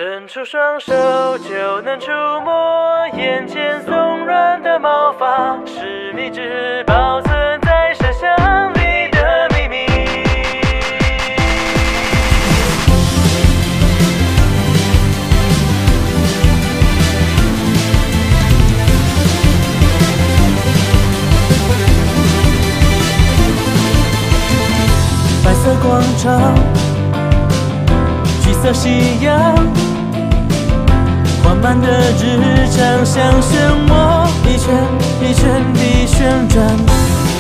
伸出双手就能触摸眼前松软的毛发，是一直保存在深箱里的秘密。白色广场，橘色夕阳，缓慢的日常像漩涡，一圈一圈地旋转，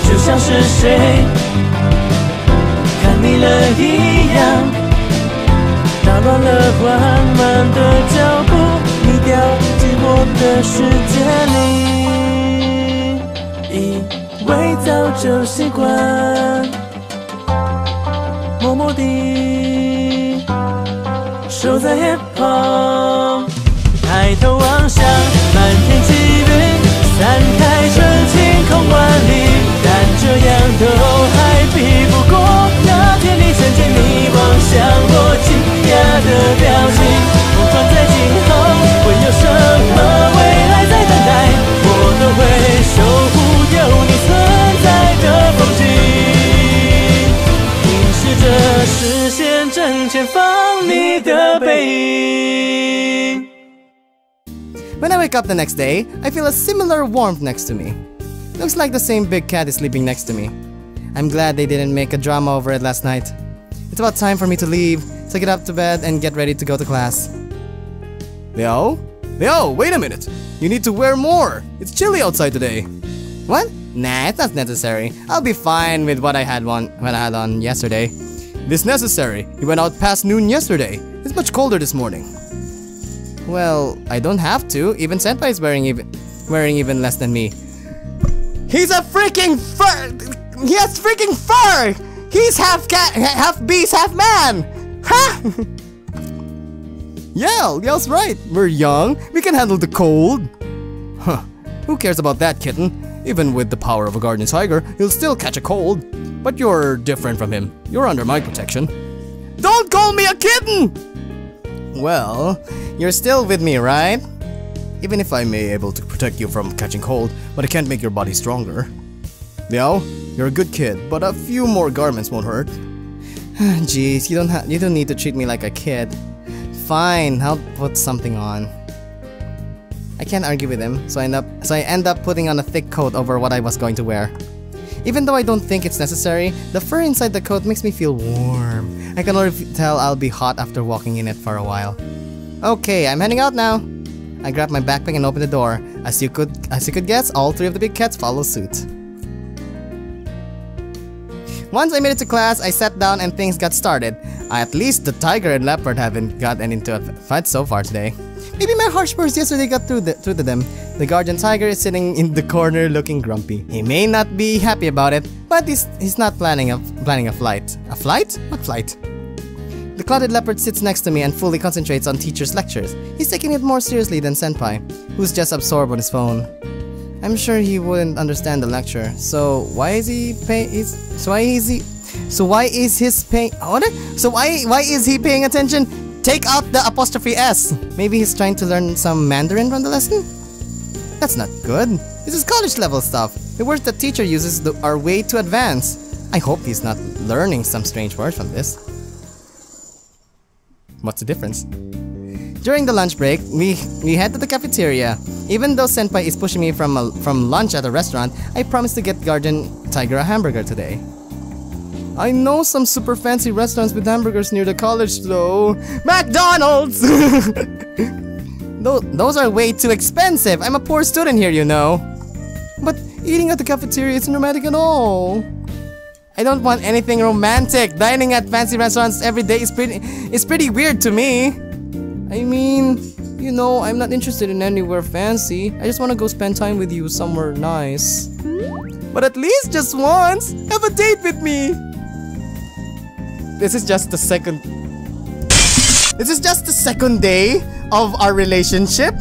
就像是谁看腻了一样，打乱了缓慢的脚步，你掉寂寞的世界里，以为早就习惯，默默地守在一旁，抬头望向满天积云，散开成晴空万里，但这样都还比不过那天你曾经你望向我惊讶的表情。不管在今后会有什么未来在等待，我都会守护有你存在的风景，凝视着视线正前方你的背影。When I wake up the next day, I feel a similar warmth next to me. Looks like the same big cat is sleeping next to me. I'm glad they didn't make a drama over it last night. It's about time for me to leave, so get up to bed and get ready to go to class. Leo? Leo, wait a minute! You need to wear more! It's chilly outside today. What? Nah, it's not necessary. I'll be fine with what I had on yesterday. This necessary. You went out past noon yesterday. It's much colder this morning. Well, I don't have to. Even Senpai is wearing even less than me. He's a freaking fur! He has freaking fur! He's half cat, half beast, half man! Ha! Yell's right. We're young. We can handle the cold. Huh. Who cares about that, kitten? Even with the power of a guardian tiger, you'll still catch a cold. But you're different from him. You're under my protection. Don't call me a kitten! Well, you're still with me, right? Even if I may be able to protect you from catching cold, but I can't make your body stronger. Liao, you're a good kid, but a few more garments won't hurt. Jeez, you don't need to treat me like a kid. Fine, I'll put something on. I can't argue with him, so I end up putting on a thick coat over what I was going to wear. Even though I don't think it's necessary, the fur inside the coat makes me feel warm. I can already tell I'll be hot after walking in it for a while. Okay, I'm heading out now. I grab my backpack and open the door. As you could guess, all three of the big cats follow suit. Once I made it to class, I sat down and things got started. At least the tiger and leopard haven't gotten into a fight so far today. Maybe my harsh words yesterday got through to them. The guardian tiger is sitting in the corner looking grumpy. He may not be happy about it, but he's not planning a flight. A flight? What flight? The clouded leopard sits next to me and fully concentrates on teacher's lectures. He's taking it more seriously than Senpai, who's just absorbed on his phone. I'm sure he wouldn't understand the lecture. So why is he paying attention? Take out the apostrophe S. Maybe he's trying to learn some Mandarin from the lesson? That's not good. This is college level stuff. The words that teacher uses are way too advanced. I hope he's not learning some strange words from this. What's the difference? During the lunch break, we head to the cafeteria. Even though Senpai is pushing me from lunch at a restaurant, I promised to get Guardian Tiger a hamburger today. I know some super fancy restaurants with hamburgers near the college though. McDonald's! Those are way too expensive. I'm a poor student here, you know. But eating at the cafeteria isn't romantic at all. I don't want anything romantic. Dining at fancy restaurants every day is pretty weird to me. I mean, you know, I'm not interested in anywhere fancy. I just want to go spend time with you somewhere nice. But at least just once, have a date with me. This is just the second day of our relationship.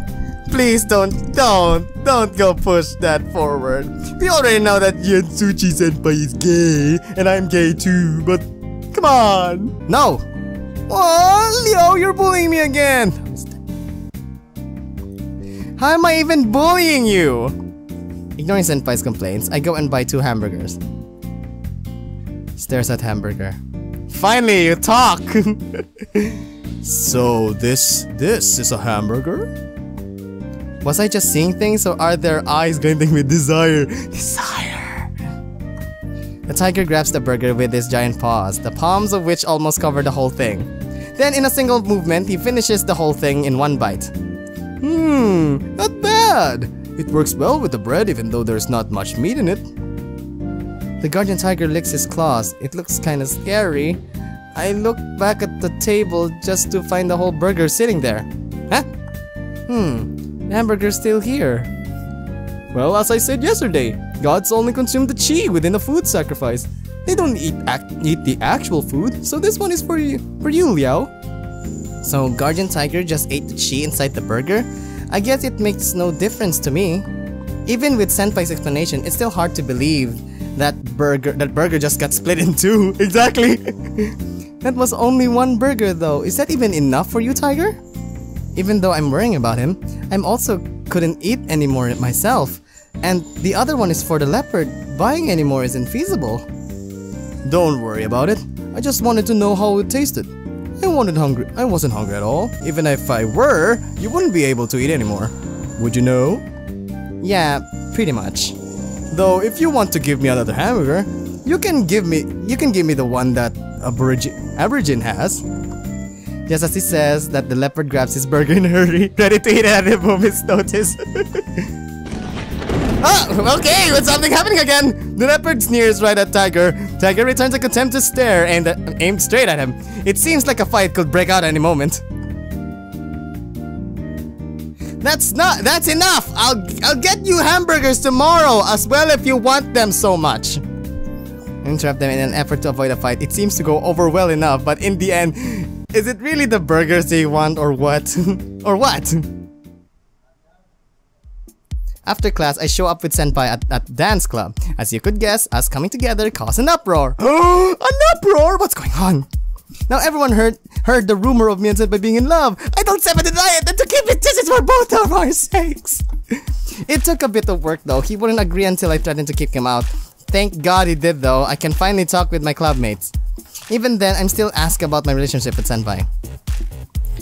Please don't go push that forward. We already know that Yatsuchi senpai is gay, and I'm gay too, but come on. No, Oh, Leo, you're bullying me again! How am I even bullying you? Ignoring Senpai's complaints, I go and buy 2 hamburgers. Stares at hamburger. Finally, you talk! So, this is a hamburger? Was I just seeing things, or are their eyes glinting with desire? Desire! The tiger grabs the burger with his giant paws, the palms of which almost cover the whole thing. Then, in a single movement, he finishes the whole thing in 1 bite. Not bad! It works well with the bread even though there's not much meat in it. The guardian tiger licks his claws. It looks kinda scary. I look back at the table just to find the whole burger sitting there. Huh? The hamburger's still here. Well, as I said yesterday, gods only consume the chi within the food sacrifice. They don't eat the actual food, so this one is for you, Liao. So Guardian Tiger just ate the chi inside the burger? I guess it makes no difference to me. Even with Senpai's explanation, it's still hard to believe that burger just got split in 2. Exactly. That was only 1 burger though. Is that even enough for you, Tiger? Even though I'm worrying about him, I'm also couldn't eat anymore myself. And the other one is for the leopard. Buying anymore isn't feasible. Don't worry about it. I just wanted to know how it tasted. I wasn't hungry at all. Even if I were, you wouldn't be able to eat anymore. Would you know? Yeah, pretty much. Though if you want to give me another hamburger, you can give me the one that Aborigine has. Just as he says that, the leopard grabs his burger in a hurry, ready to eat it at a moment's notice. Oh, okay, with something happening again! The leopard sneers right at Tiger. Tiger returns a contemptuous stare and aimed straight at him. It seems like a fight could break out any moment. That's enough! I'll get you hamburgers tomorrow as well if you want them so much. Interrupt them in an effort to avoid a fight. It seems to go over well enough, but in the end, is it really the burgers they want or what? Or what? After class, I show up with Senpai at dance club. As you could guess, us coming together caused an uproar. An uproar? What's going on? Now everyone heard the rumor of me and Senpai being in love. I don't seven deny it, and to keep it, this is for both of our sakes. It took a bit of work though. He wouldn't agree until I threatened to kick him out. Thank God he did though. I can finally talk with my clubmates. Even then, I'm still asked about my relationship with Senpai.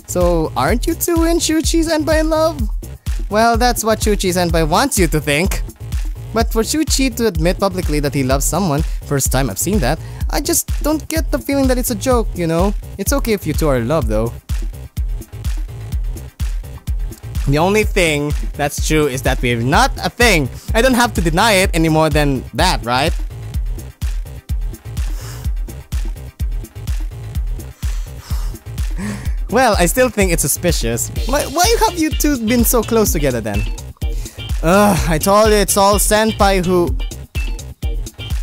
So, aren't you two and Shuchi Senpai in love? Well, that's what Shuchi Senpai wants you to think. But for Shuchi to admit publicly that he loves someone, first time I've seen that, I just don't get the feeling that it's a joke, you know? It's okay if you two are in love though. The only thing that's true is that we're not a thing. I don't have to deny it any more than that, right? Well, I still think it's suspicious. Why have you two been so close together then? I told you it's all Senpai who...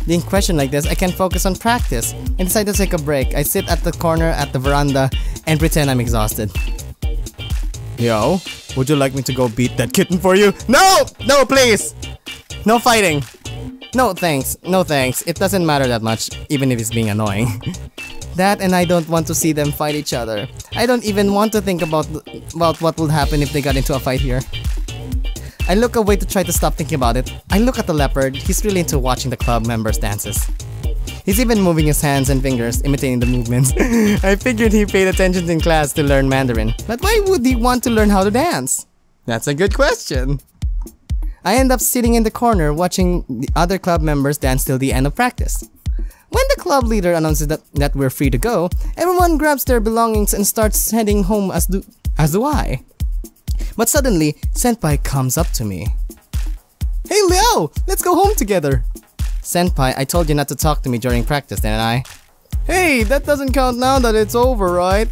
Being questioned like this, I can focus on practice and decide to take a break. I sit at the corner at the veranda and pretend I'm exhausted. Yo, would you like me to go beat that kitten for you? No! No, please! No fighting. No thanks. No thanks. It doesn't matter that much, even if it's being annoying. That and I don't want to see them fight each other. I don't even want to think about what would happen if they got into a fight here. I look away to try to stop thinking about it. I look at the leopard. He's really into watching the club members' dances. He's even moving his hands and fingers, imitating the movements. I figured he paid attention in class to learn Mandarin. But why would he want to learn how to dance? That's a good question. I end up sitting in the corner watching the other club members dance till the end of practice. When the club leader announces that we're free to go, everyone grabs their belongings and starts heading home as do I. But suddenly, Senpai comes up to me. Hey Leo, let's go home together. Senpai, I told you not to talk to me during practice, didn't I? Hey, that doesn't count now that it's over, right?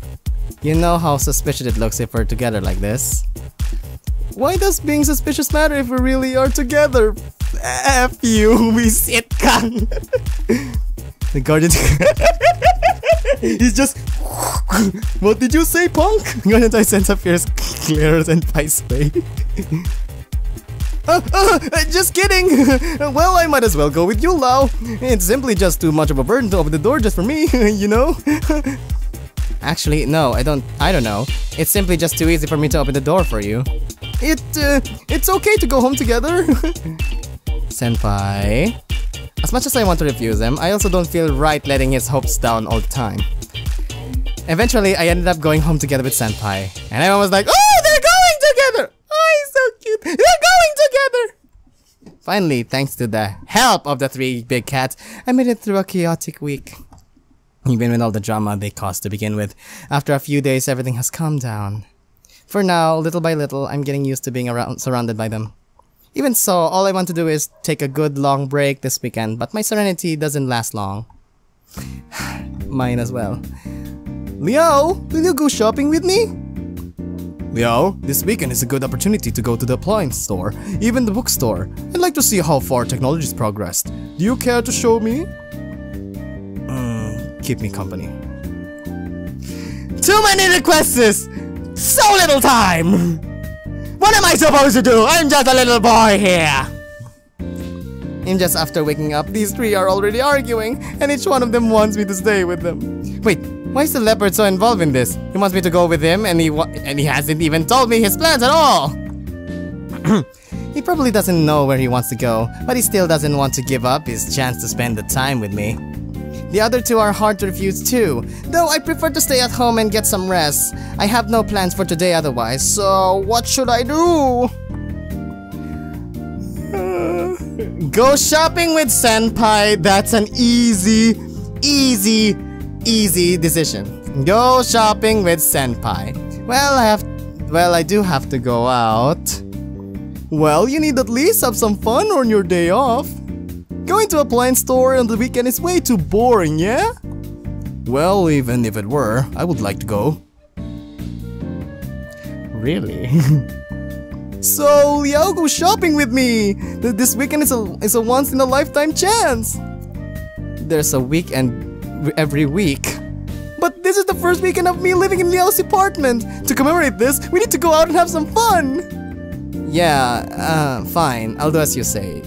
You know how suspicious it looks if we're together like this. Why does being suspicious matter if we really are together? F you, we sit kang. The guardian... He's just... What did you say, punk? Guardian sense appears clearer than Senpai's way. Just kidding! Well, I might as well go with you, Lau. It's simply just too much of a burden to open the door just for me, you know? Actually, no, I don't know. It's simply just too easy for me to open the door for you. It's okay to go home together. Senpai. As much as I want to refuse him, I also don't feel right letting his hopes down all the time. Eventually, I ended up going home together with Senpai. And everyone was like, oh, they're going together! Oh, he's so cute! They're going together! Finally, thanks to the help of the 3 big cats, I made it through a chaotic week. Even with all the drama they caused to begin with, after a few days everything has calmed down. For now, little by little, I'm getting used to being surrounded by them. Even so, all I want to do is take a good long break this weekend, but my serenity doesn't last long. Mine as well. Liao, will you go shopping with me? Liao, this weekend is a good opportunity to go to the appliance store, even the bookstore. I'd like to see how far technology's progressed. Do you care to show me? Keep me company. Too many requests! So little time! What am I supposed to do? I'm just a little boy here! And just after waking up, these 3 are already arguing, and each one of them wants me to stay with them. Wait, why is the leopard so involved in this? He wants me to go with him, and he hasn't even told me his plans at all! He probably doesn't know where he wants to go, but he still doesn't want to give up his chance to spend the time with me. The other 2 are hard to refuse too, though I prefer to stay at home and get some rest. I have no plans for today otherwise, so what should I do? Go shopping with Senpai. That's an easy decision. Go shopping with Senpai. Well, I do have to go out. Well, you need at least have some fun on your day off. Going to a appliance store on the weekend is way too boring, yeah? Well, even if it were, I would like to go. Really? So, Liao, go shopping with me! This weekend is a once-in-a-lifetime chance! There's a weekend every week. But this is the first weekend of me living in Liao's apartment! To commemorate this, we need to go out and have some fun! Yeah, fine. I'll do as you say.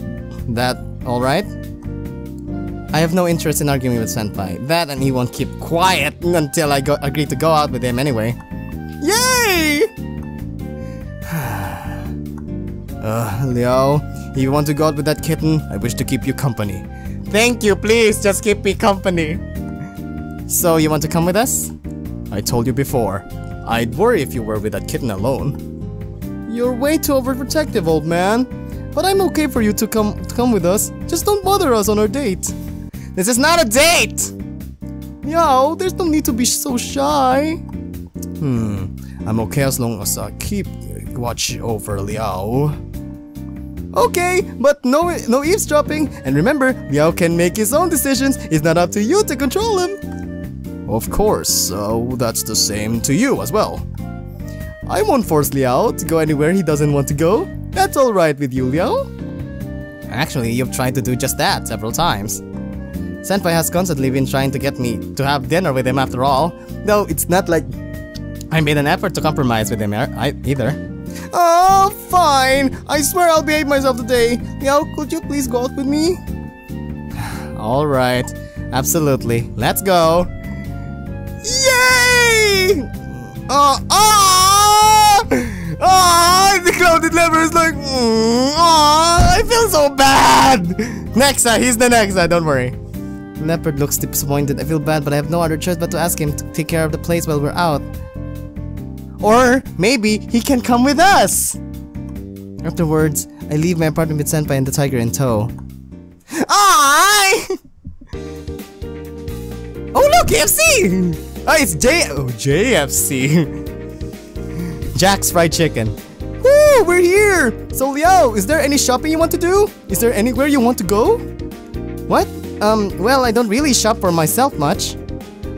That alright? I have no interest in arguing with Senpai. That and he won't keep quiet until I agree to go out with him anyway. Yay! Liao, if you want to go out with that kitten, I wish to keep you company. Thank you, please, just keep me company. So, you want to come with us? I told you before, I'd worry if you were with that kitten alone. You're way too overprotective, old man. But I'm okay for you to come with us. Just don't bother us on our date. This is not a date! Liao, there's no need to be so shy. I'm okay as long as I keep watch over Liao. Okay, but no eavesdropping. And remember, Liao can make his own decisions. It's not up to you to control him. Of course, so that's the same to you as well. I won't force Liao to go anywhere he doesn't want to go. That's alright with you, Liao? Actually, you've tried to do just that several times. Senpai has constantly been trying to get me to have dinner with him after all, though it's not like I made an effort to compromise with him either. Oh, fine! I swear I'll behave myself today. Liao, could you please go out with me? Alright, absolutely. Let's go! Yay! The clouded leopard is like, I feel so bad. Nexa, he's the Nexa, don't worry. Leopard looks disappointed. I feel bad, but I have no other choice but to ask him to take care of the place while we're out. Or maybe he can come with us. Afterwards, I leave my apartment with Senpai and the tiger in tow. Oh look, KFC! Oh, it's JFC. Jack's Fried Chicken. Woo, we're here! So Liao, is there any shopping you want to do? Is there anywhere you want to go? What? Well, I don't really shop for myself much.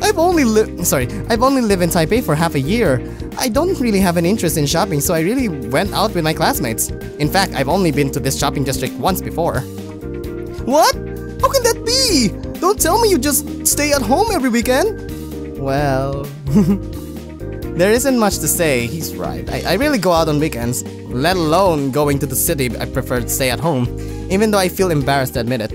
I've only lived in Taipei for half a year. I don't really have an interest in shopping, so I really went out with my classmates. In fact, I've only been to this shopping district once before. What? How can that be? Don't tell me you just stay at home every weekend. Well... There isn't much to say, he's right. I really go out on weekends, let alone going to the city. I prefer to stay at home, even though I feel embarrassed to admit it.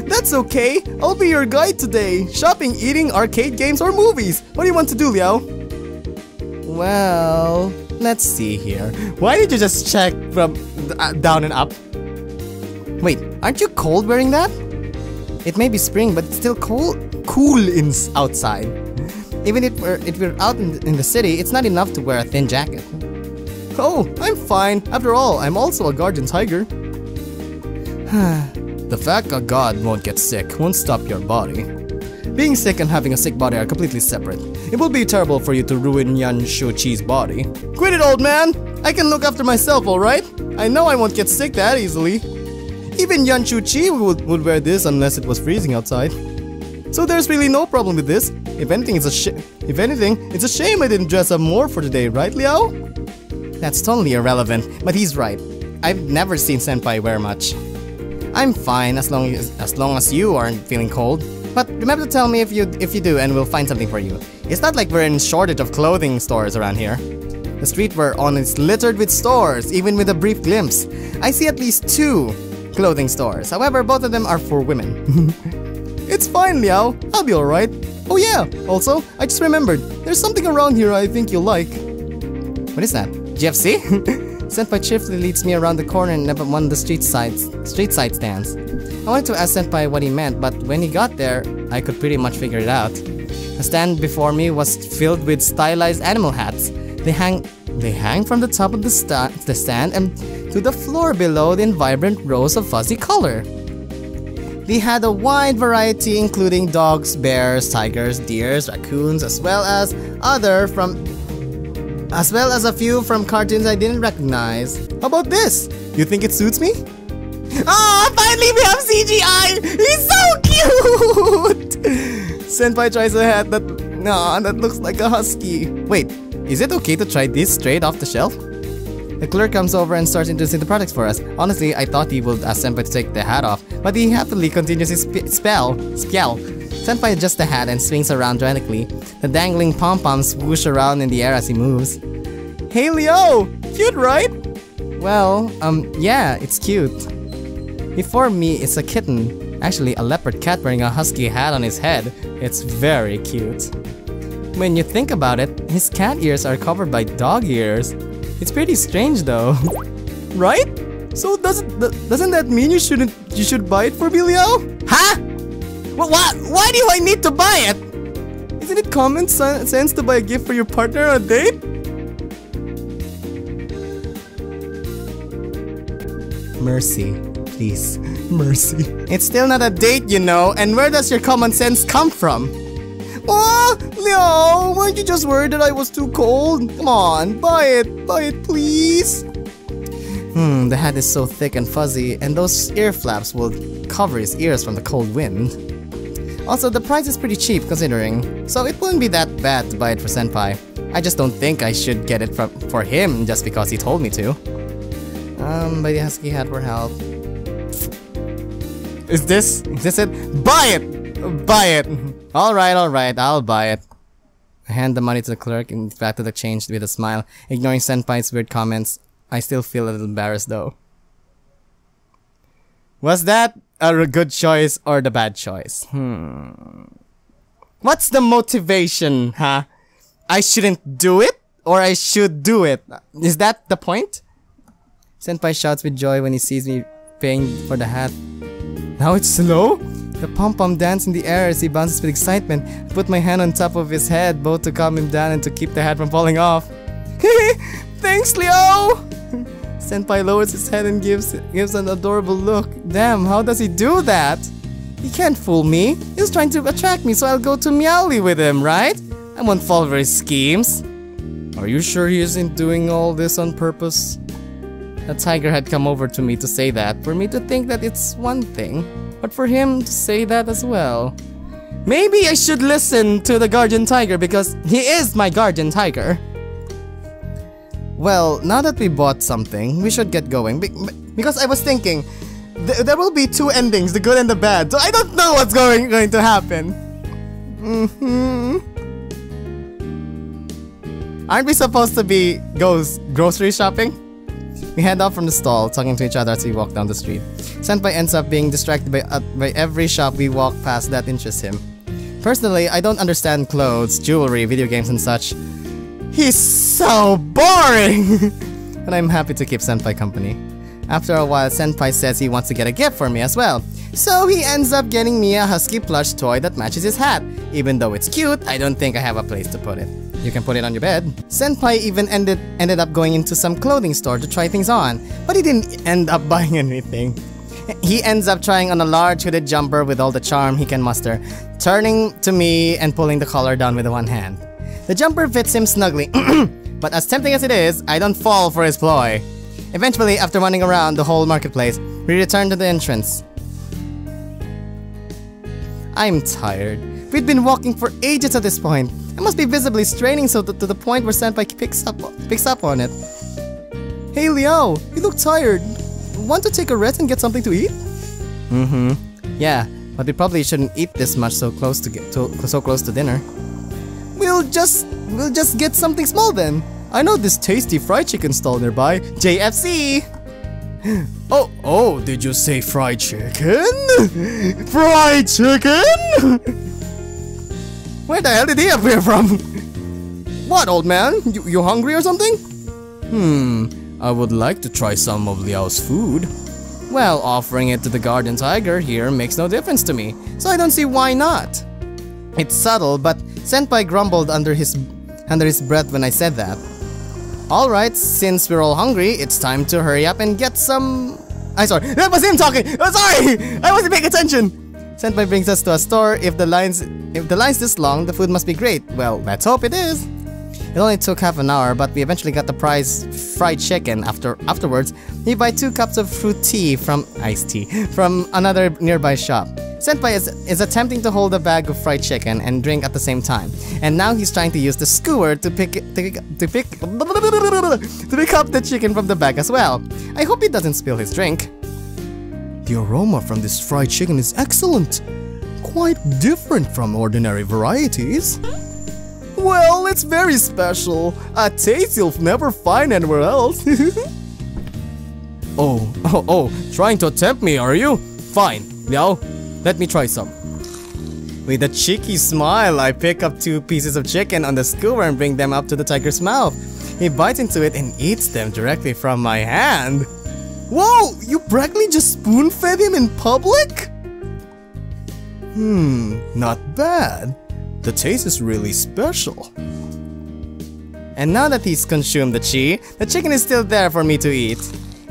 That's okay. I'll be your guide today. Shopping, eating, arcade games, or movies. What do you want to do, Liao? Well, let's see here. Why did you just check from down and up? Wait, aren't you cold wearing that? It may be spring, but it's still cool outside. Even if we're out in the city, it's not enough to wear a thin jacket. Oh, I'm fine. After all, I'm also a guardian tiger. The fact a god won't get sick won't stop your body. Being sick and having a sick body are completely separate. It will be terrible for you to ruin Yan Shuqi's body. Quit it, old man! I can look after myself, alright? I know I won't get sick that easily. Even Yan Shuqi would wear this unless it was freezing outside. So there's really no problem with this. If anything, it's a shame I didn't dress up more for today, right, Liao? That's totally irrelevant, but he's right. I've never seen Senpai wear much. I'm fine as long as you aren't feeling cold. But remember to tell me if you do, and we'll find something for you. It's not like we're in shortage of clothing stores around here. The street we're on is littered with stores, even with a brief glimpse. I see at least 2 clothing stores. However, both of them are for women. It's fine, Liao. I'll be alright. Oh yeah, also, I just remembered. There's something around here I think you'll like. What is that? GFC? Senpai cheerfully leads me around the corner and up one of the street side stands. I wanted to ask Senpai what he meant, but when he got there, I could pretty much figure it out. The stand before me was filled with stylized animal hats. They hang from the top of the stand and to the floor below in vibrant rows of fuzzy color. They had a wide variety including dogs, bears, tigers, deers, raccoons, as well as a few from cartoons I didn't recognize. How about this? You think it suits me? Oh, finally we have CGI! He's so cute! Senpai tries a hat that looks like a husky. Wait, is it okay to try this straight off the shelf? The clerk comes over and starts introducing the products for us. Honestly, I thought he would ask Senpai to take the hat off, but he happily continues his spell. Senpai adjusts the hat and swings around dramatically. The dangling pom-poms swoosh around in the air as he moves. Hey Leo! Cute, right? Well, yeah, it's cute. Before me, it's a kitten. Actually, a leopard cat wearing a husky hat on his head. It's very cute. When you think about it, his cat ears are covered by dog ears. It's pretty strange though. Right? So doesn't that mean you should buy it for me, Leo? Huh? Why do I need to buy it? Isn't it common sense to buy a gift for your partner on a date? Mercy, please. Mercy. It's still not a date, you know, and where does your common sense come from? Oh, Leo, weren't you just worried that I was too cold? Come on, buy it, please. The hat is so thick and fuzzy, and those ear flaps will cover his ears from the cold wind. Also, the price is pretty cheap considering, so it wouldn't be that bad to buy it for Senpai. I just don't think I should get it for him just because he told me to. Buy the husky hat for help. Is this it? Buy it! Buy it! Alright, I'll buy it. I hand the money to the clerk and back to the change with a smile, ignoring Senpai's weird comments. I still feel a little embarrassed though. Was that a good choice or the bad choice? What's the motivation, huh? I shouldn't do it? Or I should do it? Is that the point? Senpai shouts with joy when he sees me paying for the hat. Now it's slow? The pom-pom dance in the air as he bounces with excitement. I put my hand on top of his head, both to calm him down and to keep the hat from falling off. Thanks, Leo! Senpai lowers his head and gives an adorable look. Damn, how does he do that? He can't fool me. He's trying to attract me, so I'll go to Meowly with him, right? I won't fall for his schemes. Are you sure he isn't doing all this on purpose? The tiger had come over to me to say that, for me to think that it's one thing, but for him to say that as well. Maybe I should listen to the guardian tiger because he is my guardian tiger. Well, now that we bought something, we should get going because I was thinking there will be 2 endings, the good and the bad, so I don't know what's going to happen. Aren't we supposed to be grocery shopping? We head off from the stall, talking to each other as we walk down the street. Senpai ends up being distracted by every shop we walk past that interests him. Personally, I don't understand clothes, jewelry, video games and such. He's so boring! But I'm happy to keep Senpai company. After a while, Senpai says he wants to get a gift for me as well. So he ends up getting me a husky plush toy that matches his hat. Even though it's cute, I don't think I have a place to put it. You can put it on your bed. Senpai even ended up going into some clothing store to try things on, but he didn't end up buying anything. He ends up trying on a large hooded jumper with all the charm he can muster, turning to me and pulling the collar down with one hand. The jumper fits him snugly, but as tempting as it is, I don't fall for his ploy. Eventually, after running around the whole marketplace, we return to the entrance. I'm tired. We've been walking for ages at this point. I must be visibly straining to the point where Senpai picks up on it. Hey Liao, you look tired. Want to take a rest and get something to eat? Yeah, but we probably shouldn't eat this much so close to dinner. We'll just get something small then. I know this tasty fried chicken stall nearby, JFC. Oh, did you say fried chicken? Fried chicken? Where the hell did he appear from? What, old man? You hungry or something? I would like to try some of Liao's food. Well, offering it to the Guardian Tiger here makes no difference to me, so I don't see why not. It's subtle, but Senpai grumbled under his breath when I said that. Alright, since we're all hungry, it's time to hurry up and get some... Sorry, that was him talking! Oh, sorry! I wasn't paying attention! Senpai brings us to a store. If the line's this long, the food must be great. Well, let's hope it is. It only took half an hour, but we eventually got the prize fried chicken. Afterwards, we buy 2 cups of fruit tea from iced tea from another nearby shop. Senpai is attempting to hold a bag of fried chicken and drink at the same time, and now he's trying to use the skewer to pick up the chicken from the bag as well. I hope he doesn't spill his drink. The aroma from this fried chicken is excellent, quite different from ordinary varieties. Well, it's very special, a taste you'll never find anywhere else. Oh, trying to tempt me, are you? Fine, Liao. Let me try some. With a cheeky smile, I pick up 2 pieces of chicken on the skewer and bring them up to the tiger's mouth. He bites into it and eats them directly from my hand. Whoa! You practically just spoon-fed him in public? Not bad. The taste is really special. And now that he's consumed the chicken is still there for me to eat.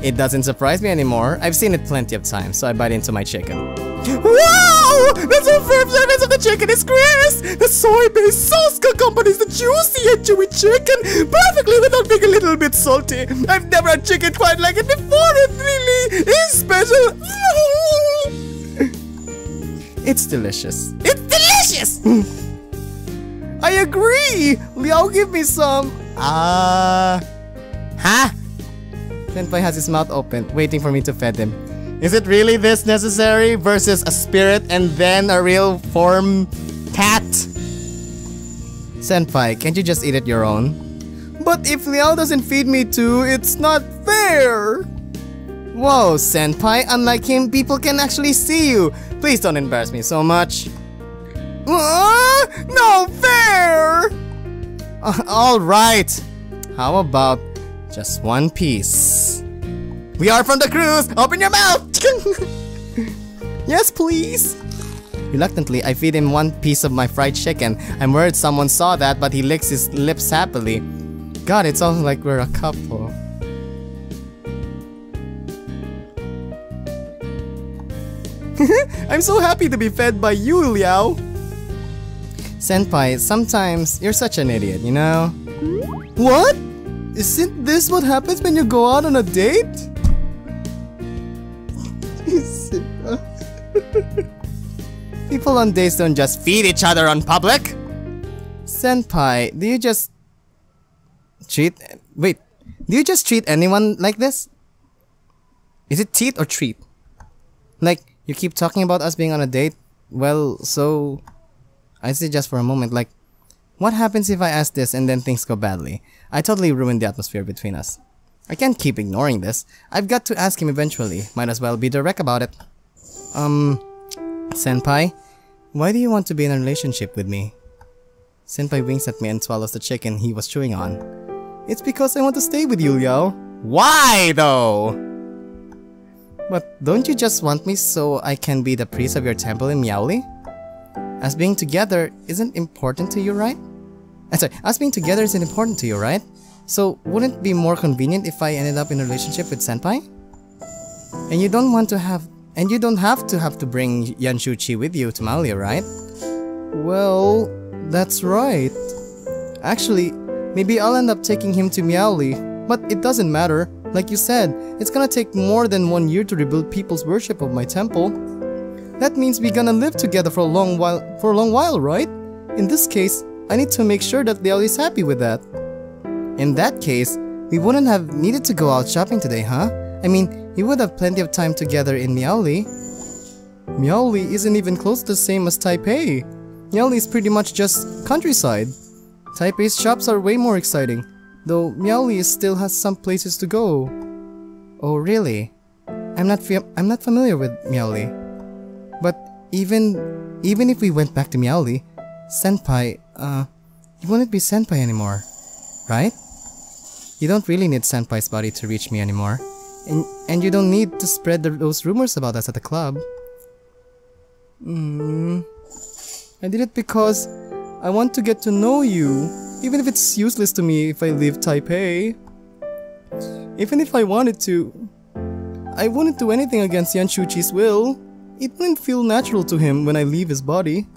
It doesn't surprise me anymore. I've seen it plenty of times, so I bite into my chicken. Wow! The superb service of the chicken is crisp! The soy-based Soska company is the juicy and chewy chicken, perfectly without being a little bit salty. I've never had chicken quite like it before. It really is special. It's delicious. It's delicious! I agree! Liao, give me some. Huh? Senpai has his mouth open, waiting for me to feed him. Is it really this necessary versus a spirit and then a real form cat? Senpai, can't you just eat it your own? But if Liao doesn't feed me too, it's not fair! Whoa, Senpai, unlike him, people can actually see you. Please don't embarrass me so much. No fair! Alright. How about just 1 piece? We are from the cruise! Open your mouth! Yes, please! Reluctantly, I feed him 1 piece of my fried chicken. I'm worried someone saw that, but he licks his lips happily. God, it sounds like we're a couple. I'm so happy to be fed by you, Liao! Senpai, sometimes you're such an idiot, you know? What? Isn't this what happens when you go out on a date? People on dates don't just feed each other on public. Senpai, do you just treat anyone like this? Is it teat or treat? Like, you keep talking about us being on a date? Well, so I say just for a moment, like, what happens if I ask this and then things go badly? I totally ruined the atmosphere between us. I can't keep ignoring this. I've got to ask him eventually. Might as well be direct about it. Senpai, why do you want to be in a relationship with me? Senpai winks at me and swallows the chicken he was chewing on. It's because I want to stay with you, Liao. Why, though? But don't you just want me so I can be the priest of your temple in Miaoli? Us being together isn't important to you, right? Us being together isn't important to you, right? So, wouldn't it be more convenient if I ended up in a relationship with Senpai? And you don't have to bring Yanshuchi with you to Miaoli, right? Well, that's right. Actually, maybe I'll end up taking him to Miaoli, but it doesn't matter. Like you said, it's gonna take more than 1 year to rebuild people's worship of my temple. That means we're gonna live together for a long while, right? In this case, I need to make sure that Liao is happy with that. In that case, we wouldn't have needed to go out shopping today, huh? I mean, we would have plenty of time together in Miaoli. Miaoli isn't even close to the same as Taipei. Miaoli is pretty much just countryside. Taipei's shops are way more exciting, though Miaoli still has some places to go. Oh really? I'm not familiar with Miaoli. But even if we went back to Miaoli, Senpai, you wouldn't be Senpai anymore, right? You don't really need Senpai's body to reach me anymore. And you don't need to spread those rumors about us at the club. I did it because I want to get to know you, even if it's useless to me if I leave Taipei. Even if I wanted to, I wouldn't do anything against Yanshuchi's will. It wouldn't feel natural to him when I leave his body.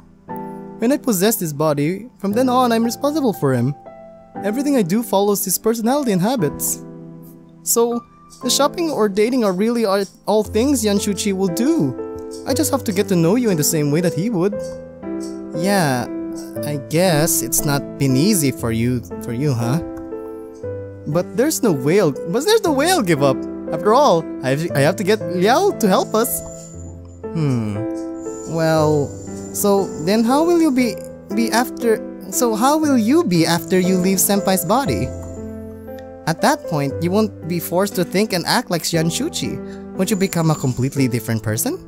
When I possess his body, from then on I'm responsible for him. Everything I do follows his personality and habits. So, the shopping or dating are really all things Yanshuchi will do. I just have to get to know you in the same way that he would. Yeah, I guess it's not been easy for you, huh? But there's no way I'll give up. After all, I have to get Liao to help us. Well, so then how will you be after you leave Senpai's body? At that point, you won't be forced to think and act like Yanshuchi. Won't you become a completely different person?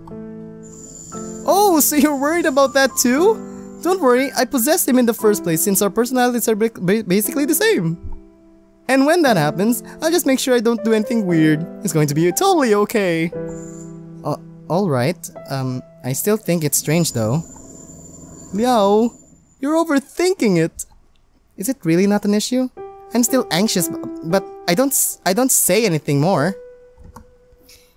Oh, so you're worried about that too? Don't worry, I possessed him in the first place since our personalities are basically the same. And when that happens, I'll just make sure I don't do anything weird. It's going to be totally okay. Alright, I still think it's strange though. Liao, you're overthinking it. Is it really not an issue? I'm still anxious, but I don't say anything more.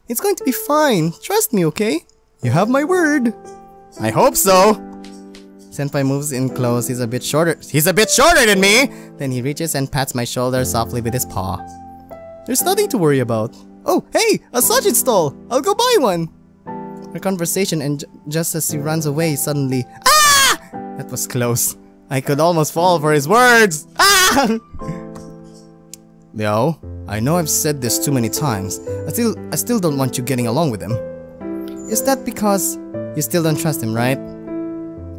It's going to be fine. Trust me, okay? You have my word. I hope so. Senpai moves in close. He's a bit shorter than me. Then he reaches and pats my shoulder softly with his paw. There's nothing to worry about. Oh, hey, a sausage stall. I'll go buy one. Our conversation, and just as he runs away, suddenly, ah! That was close. I could almost fall for his words. Ah! Liao, I know I've said this too many times. I still don't want you getting along with him. Is that because you still don't trust him, right?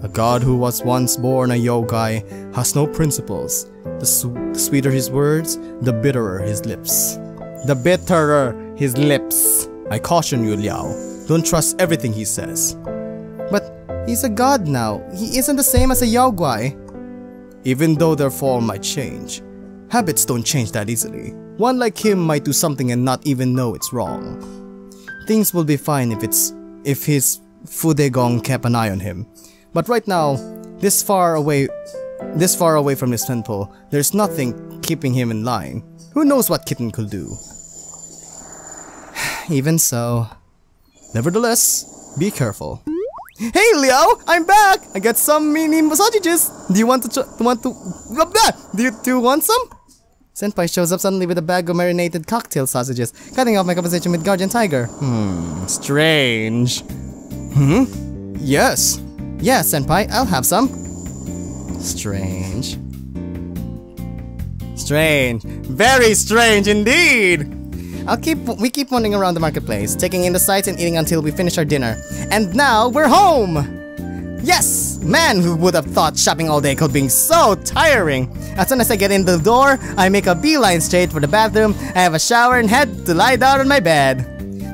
A god who was once born a yogai has no principles. The sweeter his words, the bitterer his lips. The bitterer his lips. I caution you, Liao. Don't trust everything he says. But he's a god now. He isn't the same as a yaoguai. Even though their form might change, habits don't change that easily. One like him might do something and not even know it's wrong. Things will be fine if his Fudegong kept an eye on him. But right now, this far away from his temple, there's nothing keeping him in line. Who knows what Kitten could do? Even so. Nevertheless, be careful. Hey Liao, I'm back! I got some mini sausages. Do you want some? Senpai shows up suddenly with a bag of marinated cocktail sausages, cutting off my conversation with Guardian Tiger. Strange. Yes. Yeah, Senpai, I'll have some. Strange. Strange. Very strange indeed! We keep wandering around the marketplace, taking in the sights and eating until we finish our dinner. And now, we're home! Yes! Man, who would have thought shopping all day could be so tiring? As soon as I get in the door, I make a beeline straight for the bathroom, I have a shower and head to lie down on my bed.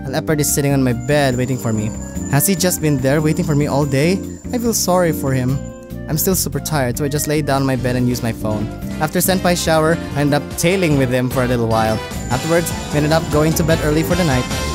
A leopard is sitting on my bed waiting for me. Has he just been there waiting for me all day? I feel sorry for him. I'm still super tired, so I just lay down on my bed and use my phone. After Senpai's shower, I end up tailing with him for a little while. Afterwards, we ended up going to bed early for the night.